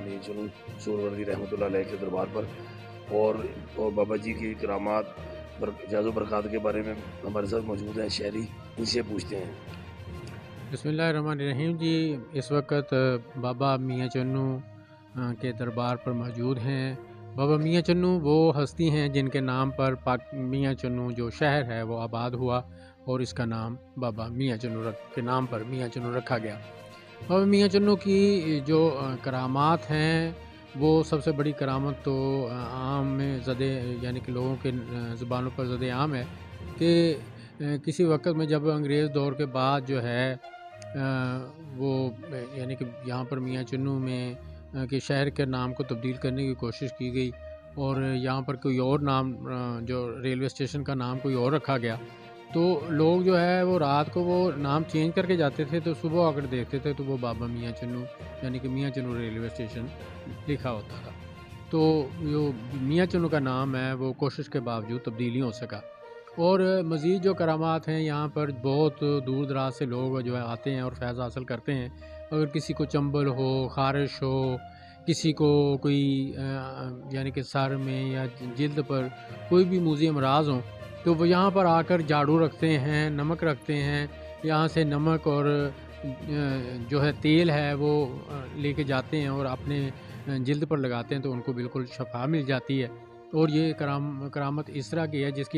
میاں چنو سہروردی رحمۃ اللہ علیہ کے دربار پر، اور بابا جی کی کرامات فیض و برکات کے بارے میں ہمارے ساتھ موجود ہیں شہری، ان سے پوچھتے ہیں۔ بسم اللہ الرحمن الرحیم جی، اس وقت بابا میاں چنو کے دربار پر موجود ہیں۔ بابا میاں چنو وہ ہستی ہیں جن کے نام پر میاں چنو جو شہر ہے وہ آباد ہوا، اور اس کا نام بابا میاں چنو کے نام پر میاں چنو رکھا گیا۔ بابا میاں چنو کی جو کرامات ہیں، وہ سب سے بڑی کرامت تو عام میں زدے، یعنی کہ لوگوں کے زبانوں پر زدے عام ہے کہ کسی وقت میں جب انگریز دور کے بعد جو ہے وہ یعنی کہ یہاں پر میاں چنو میں کہ شہر کے نام کو تبدیل کرنے کی کوشش کی گئی، اور یہاں پر کوئی اور نام جو ریلوے اسٹیشن کا نام کوئی اور رکھا گیا، تو لوگ جو ہے وہ رات کو وہ نام چینج کر کے جاتے تھے، تو صبح اگر دیکھتے تھے تو وہ بابا میاں چنو یعنی کہ میاں چنو ریلوے اسٹیشن لکھا ہوتا تھا۔ تو جو میاں چنو کا نام ہے وہ کوشش کے باوجود تبدیل نہیں ہو سکا۔ اور مزید جو کرامات ہیں، یہاں پر بہت دور دراز سے لوگ جو ہے آتے ہیں اور فیض حاصل کرتے ہیں۔ اگر کسی کو چنبل ہو، خارش ہو، کسی کو کوئی یعنی کہ سر میں یا جلد پر کوئی بھی موذی امراض ہوں، تو وہ یہاں پر آ کر جھاڑو رکھتے ہیں، نمک رکھتے ہیں، یہاں سے نمک اور جو ہے تیل ہے وہ لے کے جاتے ہیں اور اپنے جلد پر لگاتے ہیں، تو ان کو بالکل شفا مل جاتی ہے۔ اور یہ کرامت اس طرح کی ہے جس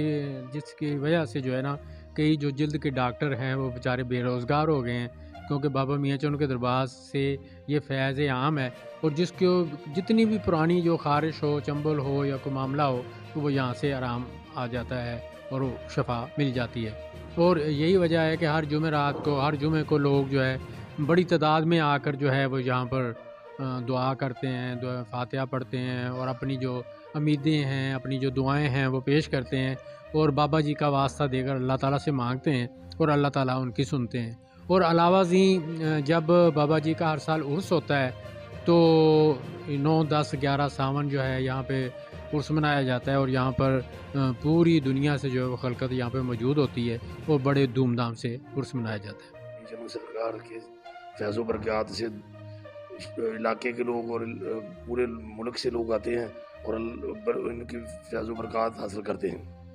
کی وجہ سے جو ہے نا کئی جو جلد کے ڈاکٹر ہیں وہ بیچارے بے روزگار ہو گئے ہیں، کیونکہ بابا میاں چنو کے دربار سے یہ فیض عام ہے، اور جس کو جتنی بھی پرانی جو خارش ہو، چنبل ہو یا کوئی معاملہ ہو، تو وہ یہاں سے آرام آ جاتا ہے اور وہ شفا مل جاتی ہے۔ اور یہی وجہ ہے کہ ہر جمعرات کو، ہر جمعے کو لوگ جو ہے بڑی تعداد میں آ کر جو ہے وہ یہاں پر دعا کرتے ہیں، فاتحہ پڑھتے ہیں، اور اپنی جو امیدیں ہیں، اپنی جو دعائیں ہیں وہ پیش کرتے ہیں، اور بابا جی کا واسطہ دے کر اللہ تعالیٰ سے مانگتے ہیں، اور اللہ تعالیٰ ان کی سنتے ہیں۔ اور علاوہ ازیں جب بابا جی کا ہر سال عرس ہوتا ہے تو 9، 10، 11 ساون جو ہے یہاں پہ عرس منایا جاتا ہے، اور یہاں پر پوری دنیا سے جو ہے وہ خلقت یہاں پہ موجود ہوتی ہے، اور بڑے دھوم دھام سے عرس منایا جاتا ہے۔ میاں چنو سرکار کے فیض و برکات سے علاقے کے لوگ اور پورے ملک سے لوگ آتے ہیں اور ان کی فیض و برکات حاصل کرتے ہیں۔